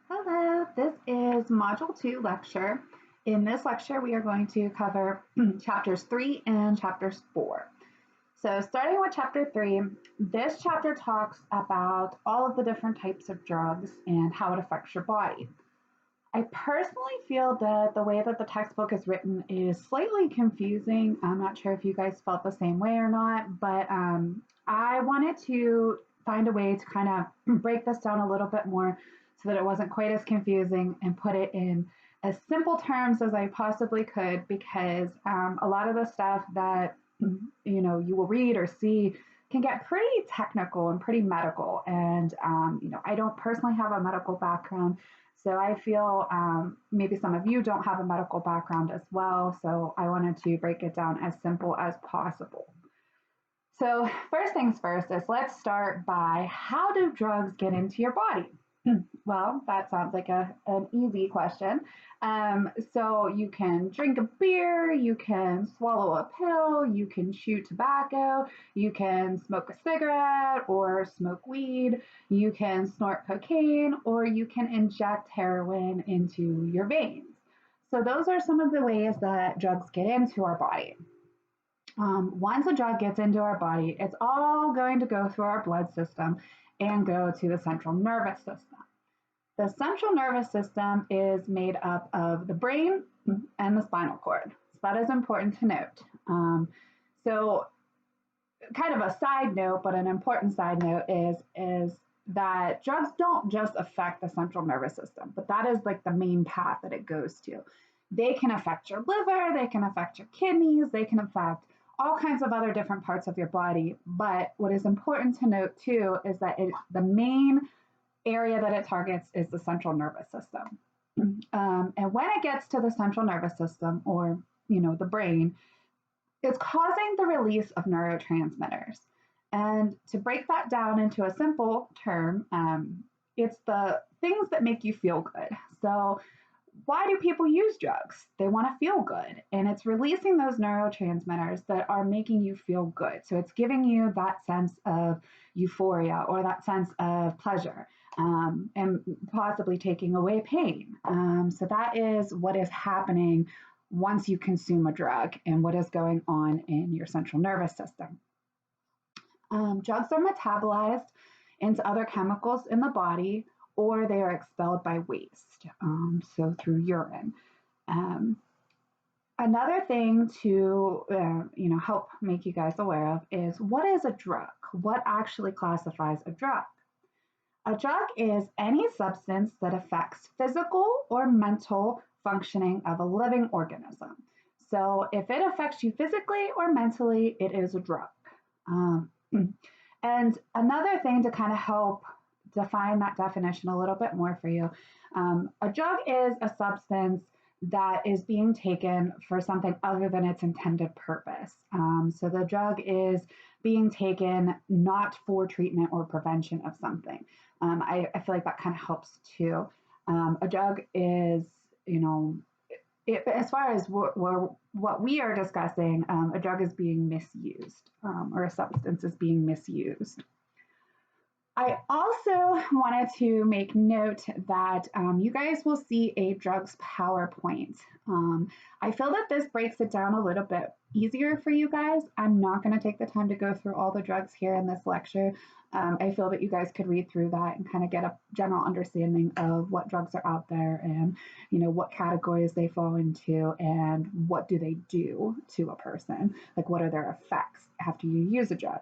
Hello, this is Module 2 lecture. In this lecture, we are going to cover chapters 3 and chapters 4. So starting with chapter 3, this chapter talks about all of the different types of drugs and how it affects your body. I personally feel that the way that the textbook is written is slightly confusing. I'm not sure if you guys felt the same way or not, but I wanted to find a way to kind of break this down a little bit more so that it wasn't quite as confusing and put it in as simple terms as I possibly could because a lot of the stuff that you will read or see can get pretty technical and pretty medical. And I don't personally have a medical background, so I feel maybe some of you don't have a medical background as well. So I wanted to break it down as simple as possible. So first things first is let's start by how do drugs get into your body? Well, that sounds like an easy question. So you can drink a beer, you can swallow a pill, you can chew tobacco, you can smoke a cigarette or smoke weed, you can snort cocaine, or you can inject heroin into your veins. So those are some of the ways that drugs get into our body. Once a drug gets into our body, it's all going to go through our blood system and go to the central nervous system. The central nervous system is made up of the brain and the spinal cord. So that is important to note. So kind of a side note, but an important side note is that drugs don't just affect the central nervous system, but that is like the main path that it goes to. They can affect your liver, they can affect your kidneys, they can affect all kinds of other different parts of your body. But what is important to note too is that the main area that it targets is the central nervous system. And when it gets to the central nervous system, or the brain, it's causing the release of neurotransmitters. And to break that down into a simple term, it's the things that make you feel good. So why do people use drugs? They want to feel good, and it's releasing those neurotransmitters that are making you feel good. So it's giving you that sense of euphoria or that sense of pleasure, and possibly taking away pain. So that is what is happening once you consume a drug and what is going on in your central nervous system. Drugs are metabolized into other chemicals in the body, or they are expelled by waste, so through urine. Another thing to help make you guys aware of is what is a drug? What actually classifies a drug? A drug is any substance that affects physical or mental functioning of a living organism. So if it affects you physically or mentally, it is a drug. And another thing to kind of help define that definition a little bit more for you, a drug is a substance that is being taken for something other than its intended purpose. So the drug is being taken not for treatment or prevention of something. I feel like that kind of helps too. A drug is, as far as what we are discussing, a drug is being misused, or a substance is being misused. I also wanted to make note that you guys will see a drugs PowerPoint. I feel that this breaks it down a little bit easier for you guys. I'm not going to take the time to go through all the drugs here in this lecture. I feel that you guys could read through that and kind of get a general understanding of what drugs are out there and what categories they fall into and what do they do to a person. Like what are their effects after you use a drug.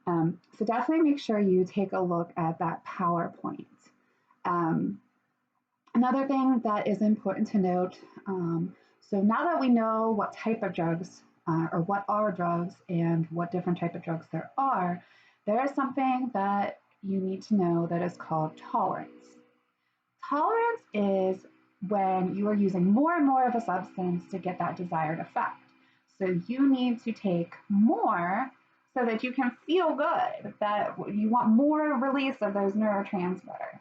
So definitely make sure you take a look at that PowerPoint. Another thing that is important to note, so now that we know what type of drugs or what are drugs and what different type of drugs there is something that you need to know that is called tolerance. Tolerance is when you are using more and more of a substance to get that desired effect. So you need to take more so that you can feel good, that you want more release of those neurotransmitters.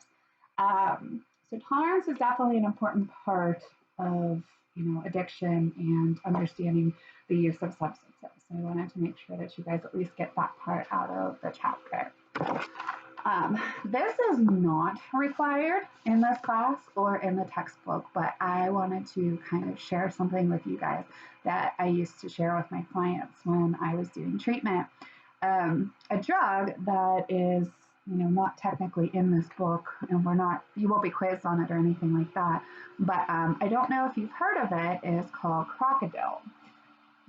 So tolerance is definitely an important part of addiction and understanding the use of substances. So I wanted to make sure that you guys at least get that part out of the chapter. This is not required in this class or in the textbook, but I wanted to kind of share something with you guys that I used to share with my clients when I was doing treatment. A drug that is, not technically in this book, and you won't be quizzed on it or anything like that, but I don't know if you've heard of it, is called Crocodile.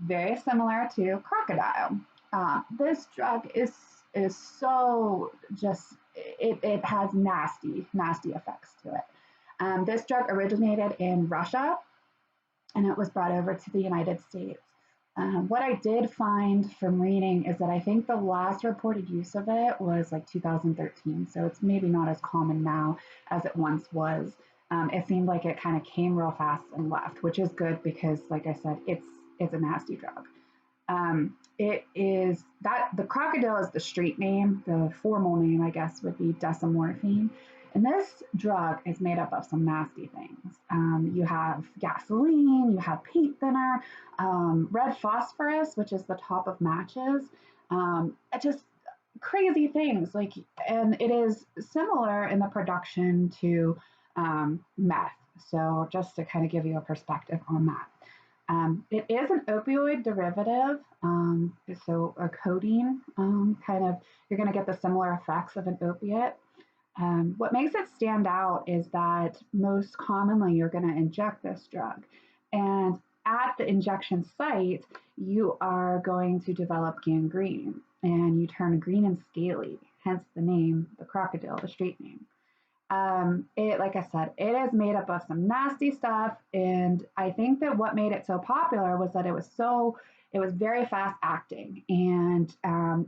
Very similar to crocodile. This drug is so just it has nasty effects to it. This drug originated in Russia and it was brought over to the United States. What I did find from reading is that I think the last reported use of it was like 2013, so it's maybe not as common now as it once was. It seemed like it kind of came real fast and left, which is good because, like I said, it's a nasty drug. It is that the crocodile is the street name. The formal name, I guess, would be desomorphine. And this drug is made up of some nasty things. You have gasoline, you have paint thinner, red phosphorus, which is the top of matches. Just crazy things. And it is similar in the production to meth. So just to kind of give you a perspective on that. It is an opioid derivative, so a codeine you're going to get the similar effects of an opiate. What makes it stand out is that most commonly you're going to inject this drug, and at the injection site, you are going to develop gangrene, and you turn green and scaly, hence the name, the crocodile, the street name. Like I said, it is made up of some nasty stuff, and I think that what made it so popular was that it was very fast acting, and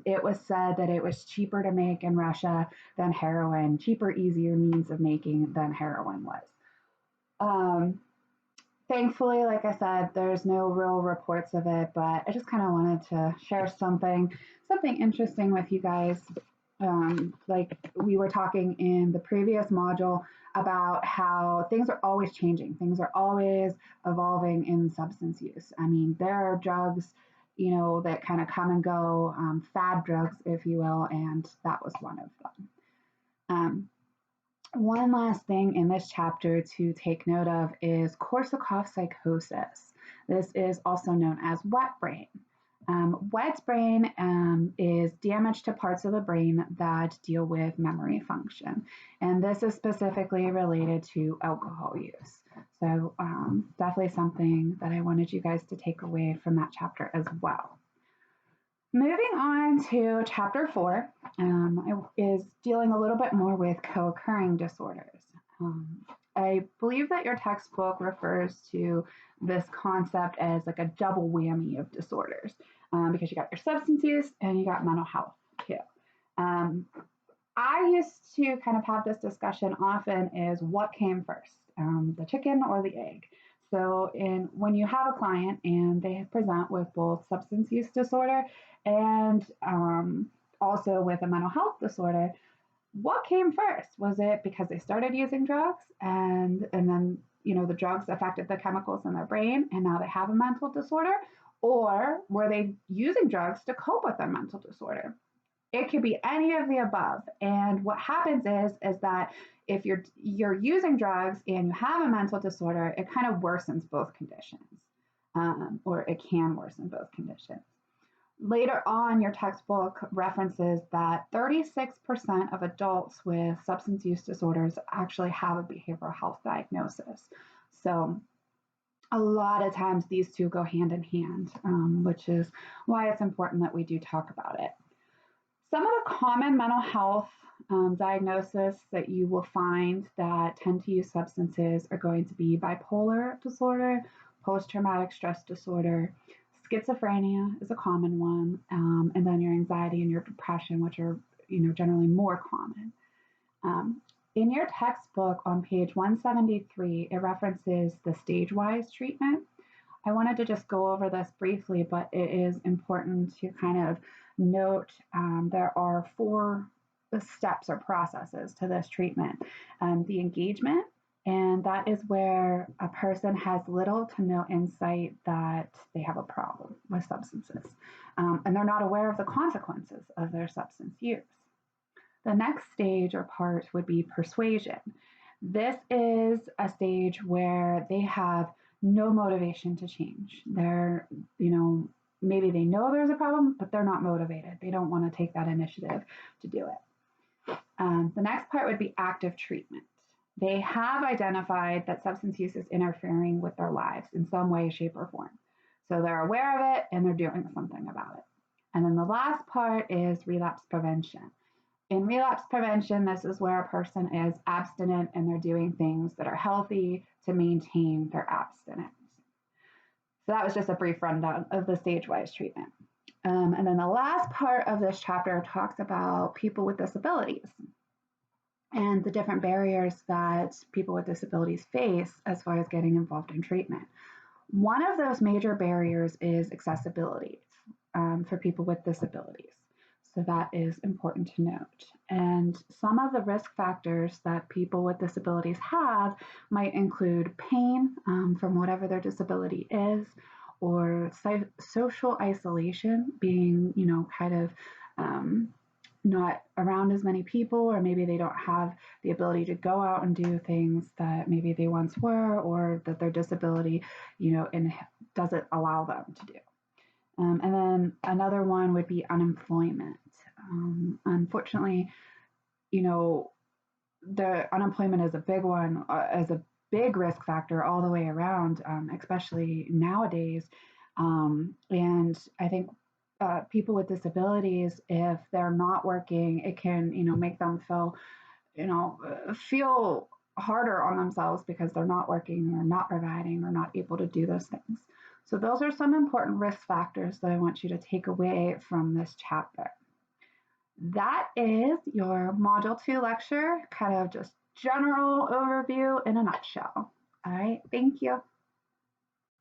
it was said that it was cheaper to make in Russia than heroin, cheaper, easier means of making than heroin was. Um, Thankfully, like I said, there's no real reports of it, but I just kind of wanted to share something interesting with you guys. Like we were talking in the previous module about how things are always changing, things are always evolving in substance use. I mean, there are drugs, that kind of come and go, fad drugs, if you will, and that was one of them. Um, One last thing in this chapter to take note of is Korsakoff psychosis. This is also known as wet brain. Wet brain is damage to parts of the brain that deal with memory function. And this is specifically related to alcohol use. So definitely something that I wanted you guys to take away from that chapter as well. Moving on to chapter 4 is dealing a little bit more with co-occurring disorders. I believe that your textbook refers to this concept as like a double whammy of disorders because you got your substance use and you got mental health too. I used to kind of have this discussion often is what came first, the chicken or the egg? So when you have a client and they present with both substance use disorder and also with a mental health disorder, what came first? Was it because they started using drugs and then the drugs affected the chemicals in their brain and now they have a mental disorder? Or were they using drugs to cope with their mental disorder? It could be any of the above. And what happens is that if you're using drugs and you have a mental disorder, it kind of worsens both conditions, or it can worsen both conditions. Later on, your textbook references that 36% of adults with substance use disorders actually have a behavioral health diagnosis. So a lot of times these two go hand in hand, which is why it's important that we do talk about it. Some of the common mental health diagnoses that you will find that tend to use substances are going to be bipolar disorder, post-traumatic stress disorder, schizophrenia is a common one, and then your anxiety and your depression, which are generally more common. In your textbook on page 173, it references the stage-wise treatment. I wanted to just go over this briefly, but it is important to kind of note there are 4 steps or processes to this treatment. The engagement, and that is where a person has little to no insight that they have a problem with substances, and they're not aware of the consequences of their substance use. The next stage or part would be persuasion. This is a stage where they have no motivation to change. They're, maybe they know there's a problem, but they're not motivated. They don't want to take that initiative to do it. The next part would be active treatment. They have identified that substance use is interfering with their lives in some way, shape, or form. So they're aware of it and they're doing something about it. And then the last part is relapse prevention. In relapse prevention, this is where a person is abstinent and they're doing things that are healthy to maintain their abstinence. So that was just a brief rundown of the stage-wise treatment. And then the last part of this chapter talks about people with disabilities and the different barriers that people with disabilities face as far as getting involved in treatment. One of those major barriers is accessibility for people with disabilities. So that is important to note. And some of the risk factors that people with disabilities have might include pain from whatever their disability is, or social isolation, being, kind of not around as many people, or maybe they don't have the ability to go out and do things that maybe they once were, or that their disability, doesn't allow them to do. And then another one would be unemployment. Unfortunately, the unemployment is a big one, as a big risk factor all the way around, especially nowadays. And I think people with disabilities, if they're not working, it can, make them feel harder on themselves because they're not working or not providing or not able to do those things. So those are some important risk factors that I want you to take away from this chapter. That is your Module 2 lecture, kind of just general overview in a nutshell. All right, thank you.